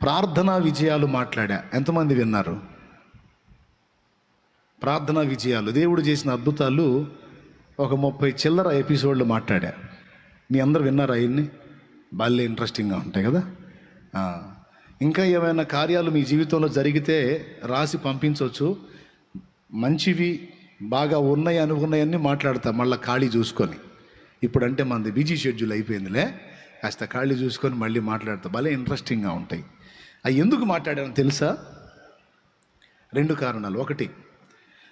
ప్రార్థనా విజయాలు మాట్లాడా. ఎంతమంది విన్నారు? ప్రార్థనా విజయాలు, దేవుడు చేసిన అద్భుతాలు ఒక 30 చిల్లర ఎపిసోడ్లు మాట్లాడా. మీ అందరు విన్నారా? అవన్నీ బాగా ఇంట్రెస్టింగ్గా ఉంటాయి కదా. ఇంకా ఏమైనా కార్యాలు మీ జీవితంలో జరిగితే రాసి పంపించవచ్చు. మంచివి బాగా ఉన్నాయి అనుకున్నాయన్నీ మాట్లాడతా, మళ్ళీ ఖాళీ చూసుకొని. ఇప్పుడంటే మనది బిజీ షెడ్యూల్ అయిపోయిందిలే, కాస్త ఖాళీ చూసుకొని మళ్ళీ మాట్లాడతా. భలే ఇంట్రెస్టింగ్గా ఉంటాయి. అవి ఎందుకు మాట్లాడాను తెలుసా? 2 కారణాలు. 1,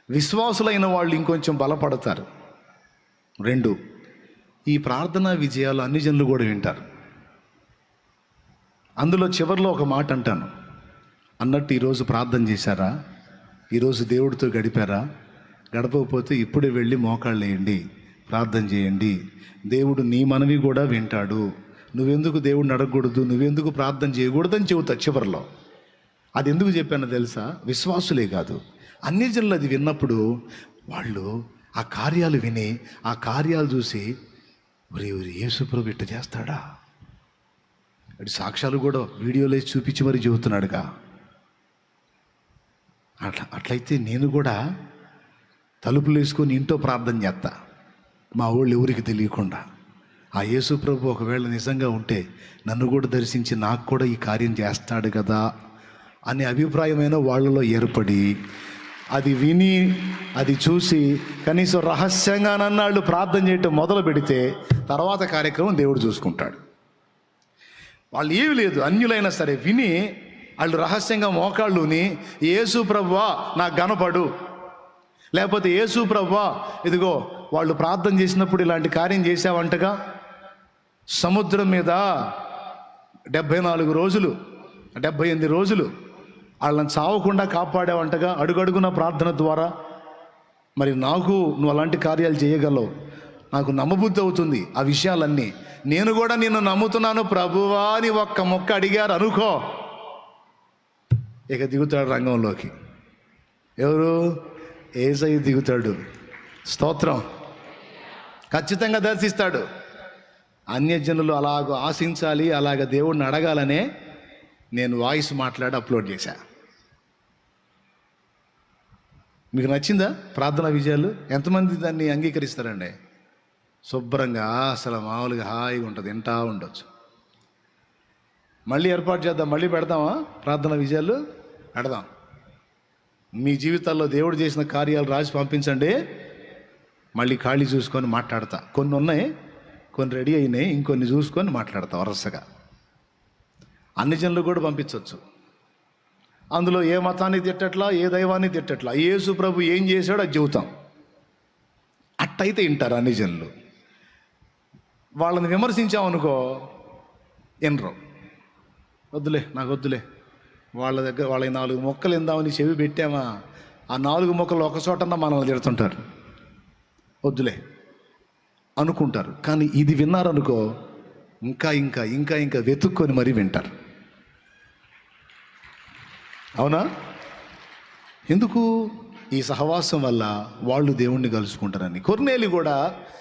విశ్వాసులైన వాళ్ళు ఇంకొంచెం బలపడతారు. 2, ఈ ప్రార్థనా విజయాలు అన్ని జనులు కూడా వింటారు. అందులో చివరిలో ఒక మాట అంటాను. అన్నట్టు ఈరోజు ప్రార్థన చేశారా? ఈరోజు దేవుడితో గడిపారా? గడపకపోతే ఇప్పుడే వెళ్ళి మోకాళ్ళు వేయండి, ప్రార్థన చేయండి. దేవుడు నీ మనవి కూడా వింటాడు. నువ్వెందుకు దేవుడిని అడగకూడదు, నువ్వెందుకు ప్రార్థన చేయకూడదని చెబుతా చివరిలో. అది ఎందుకు చెప్పానో తెలుసా? విశ్వాసులే కాదు, అన్ని జనులు అది విన్నప్పుడు వాళ్ళు ఆ కార్యాలు విని, ఆ కార్యాలు చూసి ఒరే యేసుప్రభు ఇట్ట చేస్తాడా, అటు సాక్ష్యాలు కూడా వీడియోలో వేసి చూపించి మరి చెబుతున్నాడుగా. అట్లయితే నేను కూడా తలుపులు వేసుకొని ఇంట్లో ప్రార్థన చేస్తా, మా వాళ్ళు ఎవరికి తెలియకుండా. ఆ యేసుప్రభు ఒకవేళ నిజంగా ఉంటే నన్ను కూడా దర్శించి నాకు కూడా ఈ కార్యం చేస్తాడు కదా అనే అభిప్రాయమైన వాళ్ళలో ఏర్పడి, అది విని అది చూసి కనీసం రహస్యంగా నన్నాళ్ళు ప్రార్థన చేయటం మొదలు పెడితే తర్వాత కార్యక్రమం దేవుడు చూసుకుంటాడు. వాళ్ళు ఏమి లేదు, అన్యులైనా సరే విని వాళ్ళు రహస్యంగా మోకాళ్ళుని యేసు ప్రభువా నాకు గనపడు, లేకపోతే యేసు ప్రభువా ఇదిగో వాళ్ళు ప్రార్థన చేసినప్పుడు ఇలాంటి కార్యం చేసావంటగా, సముద్రం మీద 74 రోజులు 78 రోజులు వాళ్ళని చావకుండా కాపాడావంటగా అడుగడుగున ప్రార్థన ద్వారా. మరి నాకు నువ్వు అలాంటి కార్యాలు చేయగలవు, నాకు నమ్మబుద్ధి అవుతుంది ఆ విషయాలన్నీ. నేను కూడా నిన్ను నమ్ముతున్నాను ప్రభువా అని ఒక్క మొక్క అడిగారు అనుకో, ఇక దిగుతాడు రంగంలోకి. ఎవరు? యేసయ్య దిగుతాడు. స్తోత్రం. ఖచ్చితంగా దర్శిస్తాడు. అన్యజనులు అలాగ ఆశించాలి, అలాగ దేవుడిని అడగాలనే నేను వాయిస్ మాట్లాడి అప్లోడ్ చేశా. మీకు నచ్చిందా ప్రార్థనా విజయాలు? ఎంతమంది దాన్ని అంగీకరిస్తారండి? శుభ్రంగా అసలు మామూలుగా హాయిగా ఉంటుంది, వింటా ఉండొచ్చు. మళ్ళీ ఏర్పాటు చేద్దాం, మళ్ళీ పెడదామా ప్రార్థనా విజయాలు? పెడదాం. మీ జీవితాల్లో దేవుడు చేసిన కార్యాలు రాసి పంపించండి, మళ్ళీ ఖాళీ చూసుకొని మాట్లాడతా. కొన్ని ఉన్నాయి, కొన్ని రెడీ అయినాయి, ఇంకొన్ని చూసుకొని మాట్లాడతా వరుసగా. అన్ని జనులు కూడా పంపించవచ్చు. అందులో ఏ మతాన్ని తిట్టట్లా, ఏ దైవాన్ని తిట్టట్లా, యేసు ప్రభు ఏం చేశాడో అది చెబుతాం. అట్టయితే వింటారు అన్ని జనులు. వాళ్ళని విమర్శించామనుకో వినరు. వద్దులే, నాకు వద్దులే, వాళ్ళ దగ్గర వాళ్ళకి 4 మొక్కలు ఇందామని చెవి పెట్టామా, ఆ 4 మొక్కలు ఒక చోటన్నా మనల్ని తిడుతుంటారు. వద్దులే అనుకుంటారు. కానీ ఇది విన్నారనుకో ఇంకా ఇంకా ఇంకా ఇంకా వెతుక్కొని మరీ వింటారు. అవునా? ఎందుకు? ఈ సహవాసం వల్ల వాళ్ళు దేవుణ్ణి కలుసుకుంటారని. కొర్నేలి కూడా